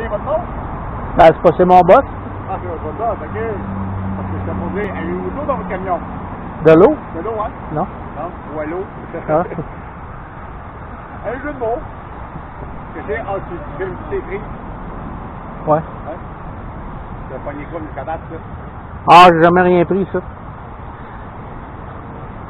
donner votre nom? Ben, c'est mon boss. Ah, c'est votre boss, ok. Parce que j'étais posé, avez-vous d'eau dans votre camion? De l'eau? De l'eau, hein? Non. Non? Ou à l'eau? Ah. Un jeu de mots. Que j'ai, tu fais une petite écrit. Ouais. Hein? Tu vas pogner quoi, une cadavre, ça? Ah, j'ai jamais rien pris, ça.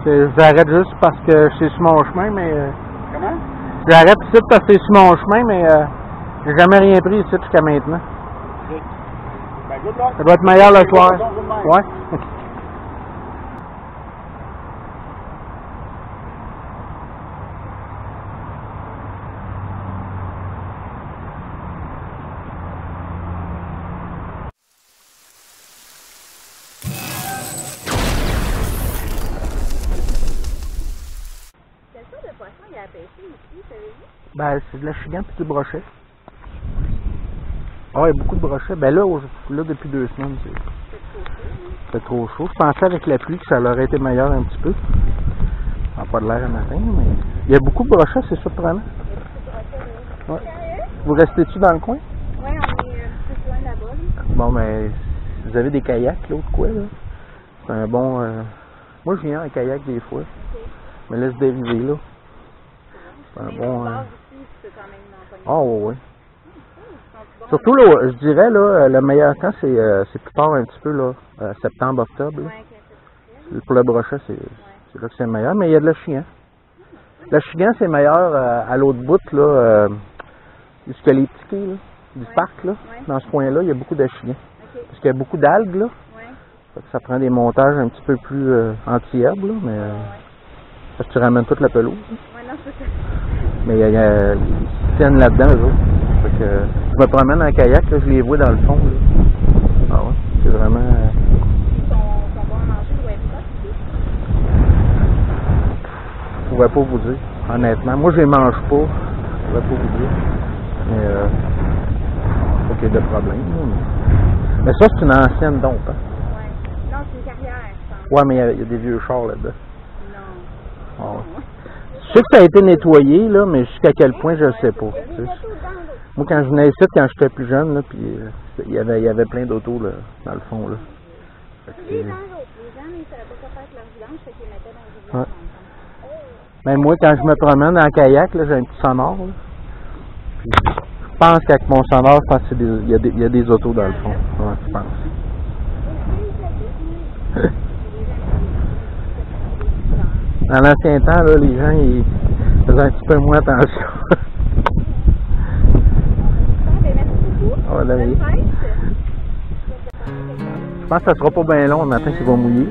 J'arrête juste parce que c'est sur mon chemin, mais... Comment? J'arrête ici parce que c'est sur mon chemin, mais j'ai jamais rien pris ici jusqu'à maintenant. Ok. Ben, good luck. Ça doit être meilleur le soir. Ouais. Quelle sorte de poisson il y a à pêcher ici, savez-vous? Ben, c'est de la chigan puis du brochet. Ah ouais, beaucoup de brochets. Ben là, là depuis 2 semaines, c'est trop chaud. Je pensais avec la pluie que ça aurait été meilleur un petit peu. Ça n'a pas de l'air un matin, mais... Il y a beaucoup de brochets, c'est surprenant. Ouais. Vous restez-tu dans le coin? Oui, on est un petit peu loin là-bas. Là. Bon, ben, vous avez des kayaks, là, ou de quoi, là? C'est un bon... Moi, je viens en kayak des fois. Je me laisse dériver, là. C'est un Mais bon... base ici, tu peux quand même en pogner. Ah, ouais, ouais. Surtout, là, je dirais, là, le meilleur temps, c'est plus tard un petit peu, là, septembre, octobre. Là. Ouais, Pour le brochet, c'est là que c'est le meilleur, mais il y a de la chigan. Le chigan, c'est meilleur à l'autre bout, là, jusqu'à les petits quais, là, du parc, là. Dans ce coin-là, il y a beaucoup de chigan. Parce qu'il y a beaucoup d'algues, là. Fait que ça prend des montages un petit peu plus anti-herbe, là, mais parce que tu ramènes toute la pelouse. Ouais, non, c'est ça. Mais ils tiennent là-dedans, eux autres. Fait que je me promène en kayak, là, je les vois dans le fond. Là. Ah ouais, c'est vraiment... Ils sont bons à manger, doivent être hot ici. Je pourrais pas vous dire, honnêtement. Moi, je les mange pas. Je pourrais pas vous dire. Mais pas qu'il y ait de problème. Là, mais ça, c'est une ancienne dompe. Hein? Ouais. Non, c'est une carrière, je pense. Ouais, mais il y a des vieux chars là-dedans. Non. Ah ouais. Je sais que ça a été nettoyé, là, mais jusqu'à quel point, je ne sais pas. Tu sais. Moi, quand je venais ici, quand j'étais plus jeune, là, puis il y avait plein d'autos là, dans le fond. Là. Les gens, ils ne savaient pas quoi faire avec leur vidange, fait qu'ils les mettaient dans le vidange. Ben, moi, quand je me promène en kayak, là, j'ai un petit sonore. Là. Puis, je pense qu'avec mon sonore, je pense qu'il y a des autos dans le fond. Ouais, je pense. Dans l'ancien temps, là, les gens ils faisaient un petit peu moins attention. Oh, là, oui. Je pense que ça sera pas bien long le matin qu'il va mouiller.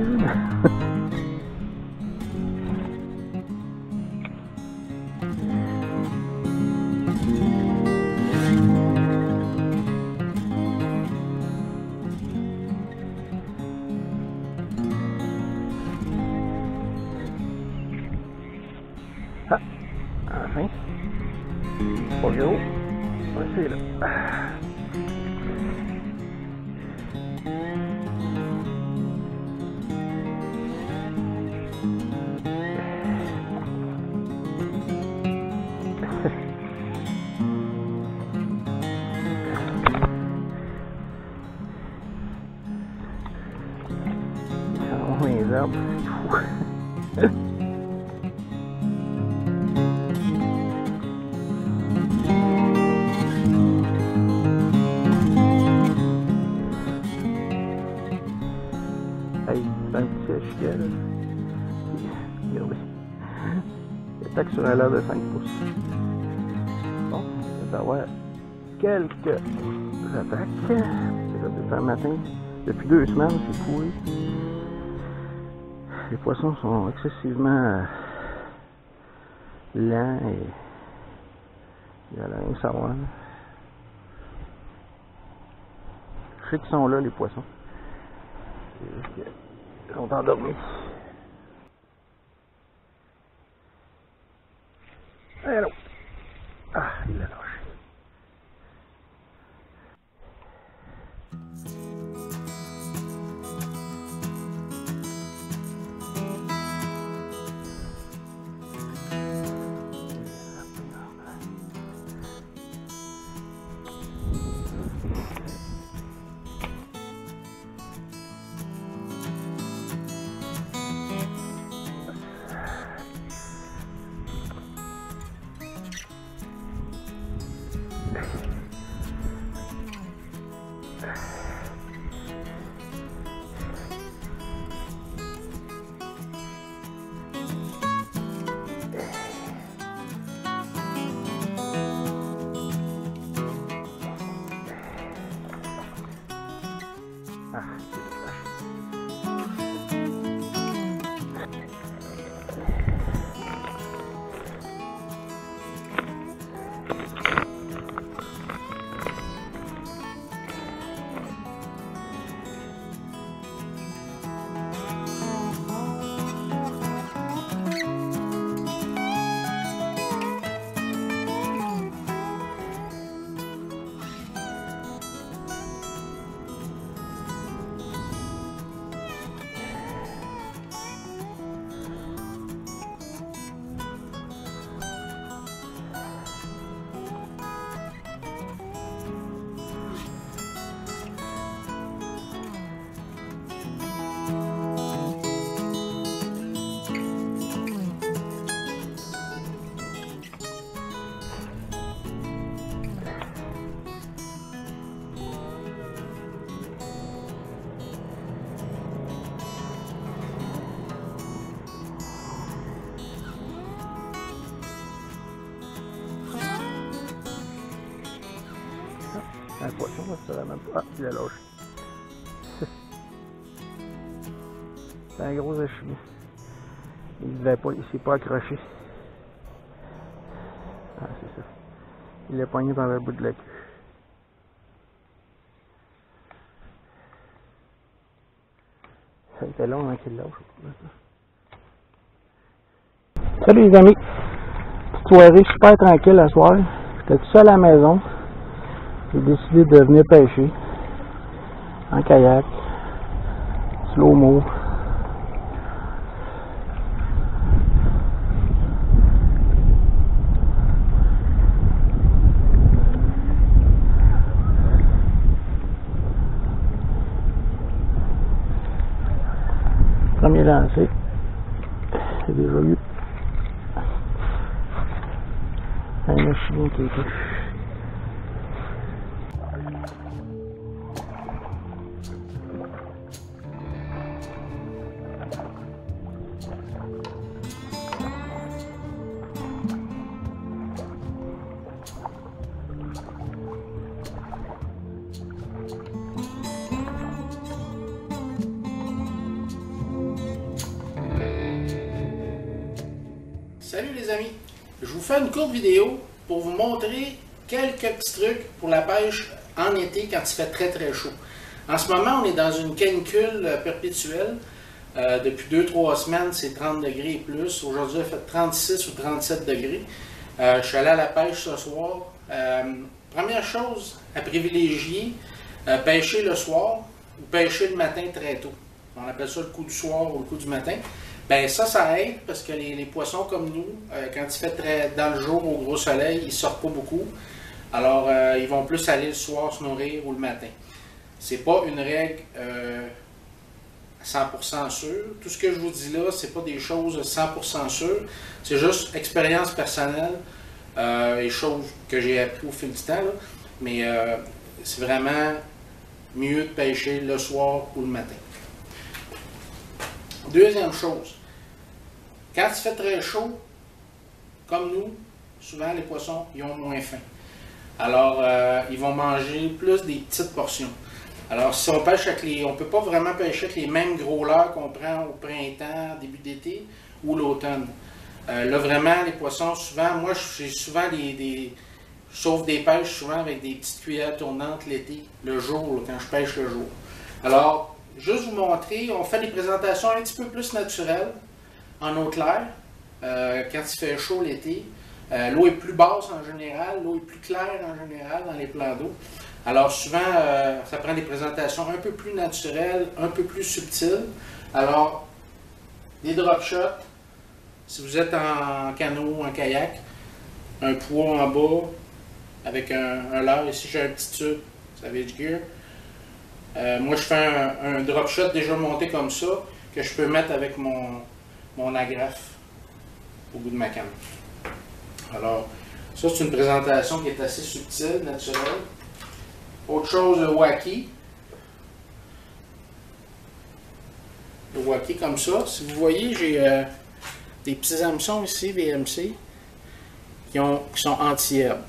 Ah, enfin. Pas gros. On va essayer là. Oh, les arbres. Hey, c'est un petit chiquet, là. Regardez. Il attaque sur un leurre de 5 pouces. Bon, on va avoir quelques attaques. C'est là depuis un matin. Depuis 2 semaines, c'est fou. Les poissons sont excessivement lents et il y a rien à savoir. Je sais qu'ils sont là, les poissons. C'est juste qu'ils sont endormis. Allô. Ah, il l'a lâché. Ah, c'est dégueulasse. Un poisson, ça va même pas. Ah, il a lâché. C'est un gros échevin. Il s'est pas accroché. Ah, c'est ça. Il l'a pogné dans le bout de la queue. Ça a été long avant qu'il lâche. Salut les amis. Petite soirée super tranquille la soirée. J'étais tout seul à la maison. J'ai décidé de venir pêcher en kayak, slow-mo. Premier lancé, j'ai déjà eu un échevin qui était. Salut les amis, je vous fais une courte vidéo pour vous montrer quelques petits trucs pour la pêche en été quand il fait très très chaud. En ce moment, on est dans une canicule perpétuelle. Depuis 2-3 semaines, c'est 30 degrés et plus. Aujourd'hui, il fait 36 ou 37 degrés. Je suis allé à la pêche ce soir. Première chose à privilégier, pêcher le soir ou pêcher le matin très tôt. On appelle ça le coup du soir ou le coup du matin. Ben ça aide parce que les poissons comme nous, quand il fait très dans le jour au gros soleil, ils ne sortent pas beaucoup. Alors, ils vont plus aller le soir se nourrir ou le matin. C'est pas une règle 100% sûre. Tout ce que je vous dis là, c'est pas des choses 100% sûres. C'est juste expérience personnelle et choses que j'ai appris au fil du temps. Là. Mais c'est vraiment mieux de pêcher le soir ou le matin. Deuxième chose, quand il fait très chaud, comme nous, souvent les poissons ils ont moins faim. Alors, ils vont manger plus des petites portions. Alors, si on pêche avec on ne peut pas vraiment pêcher avec les mêmes gros leurres qu'on prend au printemps, début d'été ou l'automne. Là, vraiment, les poissons, souvent, moi, j'ai souvent je sauve des pêches souvent avec des petites cuillères tournantes l'été, le jour, là, quand je pêche le jour. Alors, juste vous montrer, on fait des présentations un petit peu plus naturelles, en eau claire, quand il fait chaud l'été. L'eau est plus basse en général, l'eau est plus claire en général dans les plans d'eau. Alors souvent, ça prend des présentations un peu plus naturelles, un peu plus subtiles. Alors, des drop shots, si vous êtes en canot, en kayak, un poids en bas, avec un leurre, ici j'ai un petit tube, Savage Gear. Moi je fais un drop shot déjà monté comme ça, que je peux mettre avec mon agrafe au bout de ma canne. Alors, ça c'est une présentation qui est assez subtile, naturelle. Autre chose, le wacky. Le wacky comme ça. Si vous voyez, j'ai des petits hameçons ici, VMC, qui sont anti-herbe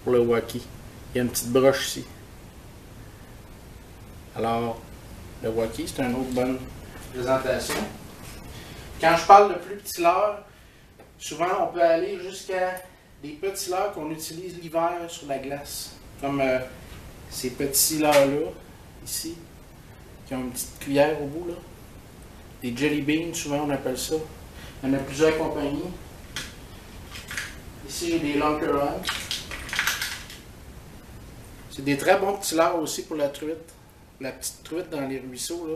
pour le wacky. Il y a une petite broche ici. Alors, le Waukee, c'est une autre bonne présentation. Quand je parle de plus petits leurres, souvent on peut aller jusqu'à des petits leurres qu'on utilise l'hiver sur la glace. Comme ces petits leurres-là, ici, qui ont une petite cuillère au bout, là. Des jelly beans, souvent on appelle ça. Il y en a plusieurs compagnies. Ici, j'ai des Lunkerons. C'est des très bons petits leurres aussi pour la truite. La petite truite dans les ruisseaux, là.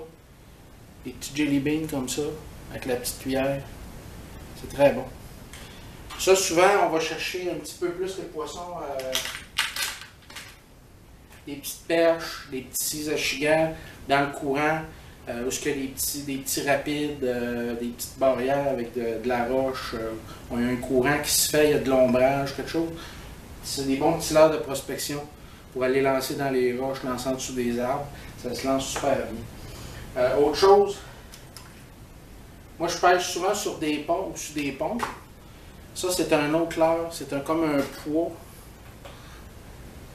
Des petits jelly beans comme ça, avec la petite cuillère. C'est très bon. Ça, souvent, on va chercher un petit peu plus les poissons. Des petites perches, des petits achigans dans le courant. Où est-ce qu'il y a des petits rapides, des petites barrières avec de la roche, on a un courant qui se fait, il y a de l'ombrage, quelque chose. C'est des bons petits leurres de prospection pour aller lancer dans les roches, lancer en dessous des arbres. Ça se lance super bien. Autre chose, moi je pêche souvent sur des ponts ou sur des ponts. Ça c'est un autre leurre, c'est comme un poids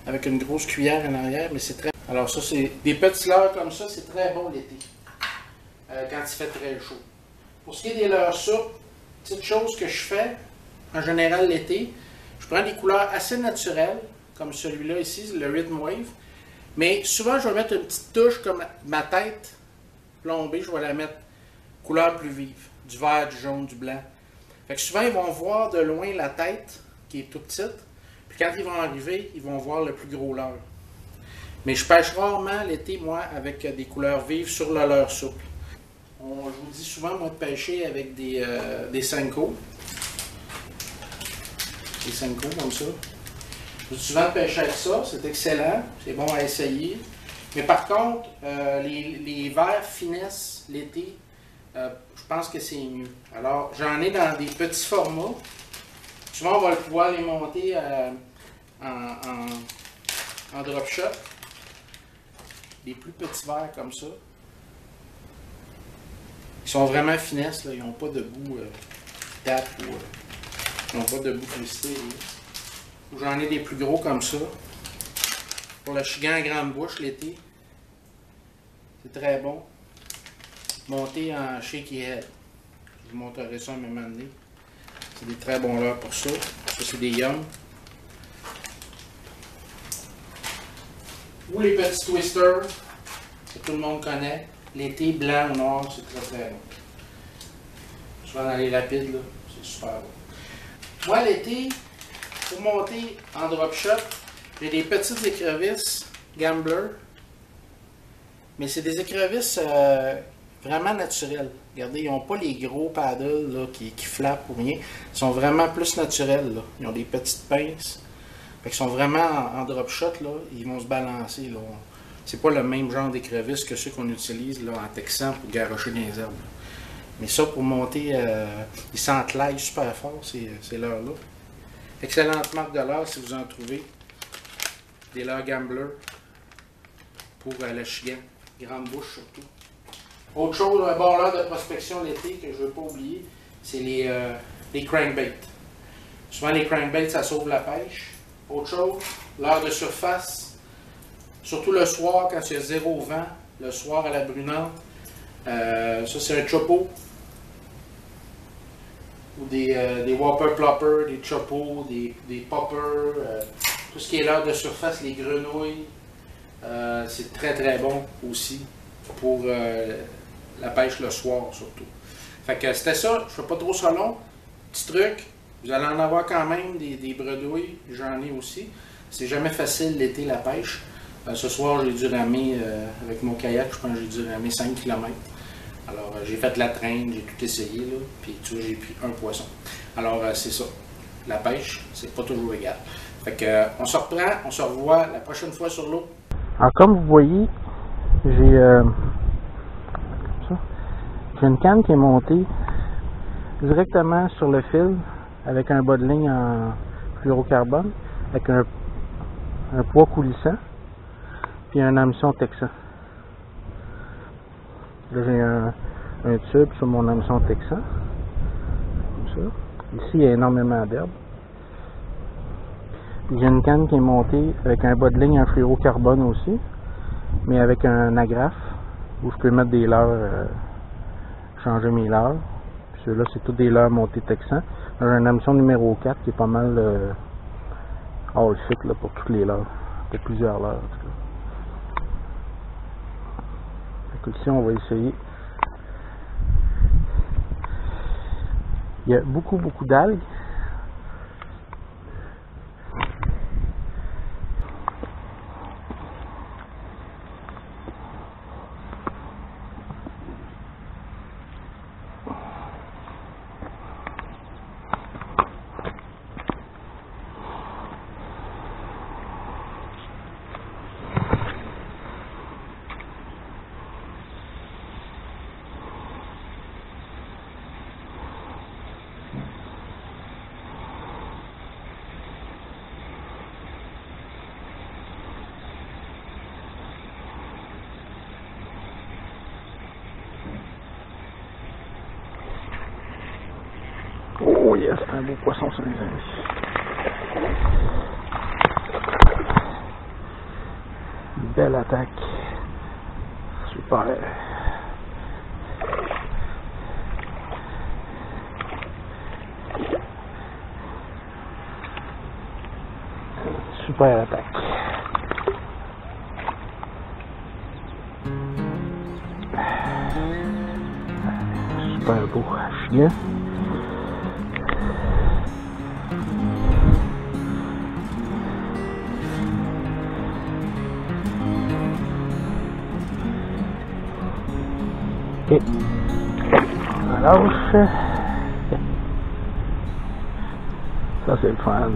avec une grosse cuillère en arrière, mais c'est très... Alors ça c'est des petits leurres comme ça, c'est très bon l'été. Quand il fait très chaud. Pour ce qui est des leurres souples, petite chose que je fais, en général l'été, je prends des couleurs assez naturelles, comme celui-là ici, le Rhythm Wave, mais souvent je vais mettre une petite touche comme ma tête plombée, je vais la mettre couleur plus vive, du vert, du jaune, du blanc. Fait que souvent ils vont voir de loin la tête, qui est toute petite, puis quand ils vont arriver, ils vont voir le plus gros leurre. Mais je pêche rarement l'été, moi, avec des couleurs vives sur le leurre souple. Je vous dis souvent, moi, de pêcher avec des Senko. Des Senko, comme ça. Je vous dis souvent de pêcher avec ça, c'est excellent, c'est bon à essayer. Mais par contre, les verres finesse l'été, je pense que c'est mieux. Alors, j'en ai dans des petits formats. Souvent, on va pouvoir les monter en drop shot. Des plus petits verres comme ça. Ils sont vraiment finesse, là. Ils n'ont pas de goût tape ou ils n'ont pas de goût crusté. J'en ai des plus gros comme ça. Pour le chigan à grande bouche l'été, c'est très bon. Monté en shaky head. Je vous montrerai ça à un moment donné. C'est des très bons leurres pour ça. Ça, c'est des yums. Ou les petits twisters, que tout le monde connaît. L'été, blanc ou noir, c'est très très bon. Souvent dans les rapides, là, c'est super bon. Moi, l'été, pour monter en drop shot, j'ai des petites écrevisses Gambler. Mais c'est des écrevisses vraiment naturelles. Regardez, ils n'ont pas les gros paddles là, qui flappent ou rien. Ils sont vraiment plus naturels. Là. Ils ont des petites pinces. Fait qu'ils sont vraiment en drop shot, là, ils vont se balancer. Là. C'est pas le même genre d'écrevisses que ceux qu'on utilise là, en texan pour garrocher dans les herbes. Mais ça, pour monter, ils s'entlaillent super fort, ces leurres-là. Excellente marque de leurre si vous en trouvez. Des leurres Gambler pour le chigan. Grande bouche surtout. Autre chose, un bon leurre de prospection l'été que je ne veux pas oublier, c'est les crankbaits. Souvent, les crankbaits, ça sauve la pêche. Autre chose, leurre de surface, surtout le soir quand il y a zéro vent, le soir à la brunante. Ça, c'est un chopo. Ou des whopper ploppers, des chopos, des poppers, tout ce qui est leurre de surface, les grenouilles. C'est très très bon aussi pour la pêche le soir surtout. Fait que c'était ça, je ne fais pas trop ça long. Petit truc, vous allez en avoir quand même des bredouilles, j'en ai aussi. C'est jamais facile l'été la pêche. Ce soir j'ai dû ramer avec mon kayak, je pense que j'ai dû ramer 5 km. Alors j'ai fait la traîne, j'ai tout essayé là, puis tu vois j'ai pris un poisson. Alors c'est ça, la pêche, c'est pas toujours égal. Fait que on se reprend, on se revoit la prochaine fois sur l'eau. Alors comme vous voyez, j'ai une canne qui est montée directement sur le fil avec un bas de ligne en fluorocarbone, avec un poids coulissant, puis un hameçon texan. Là j'ai un tube sur mon hameçon texan, comme ça. Ici il y a énormément d'herbe. J'ai une canne qui est montée avec un bas de ligne en fluorocarbone aussi, mais avec un agrafe où je peux mettre des leurres, changer mes leurres. Puis ceux-là, c'est tous des leurres montés texans. J'ai un hameçon numéro 4 qui est pas mal all fit là, pour toutes les leurres. Pour plusieurs leurres en tout cas. Fait que ici, on va essayer. Il y a beaucoup d'algues. Oh yes, c'est un beau poisson sur les amis. Belle attaque. Super. Super attaque. Super beau chien. Ok. Alors, ça c'est le fun.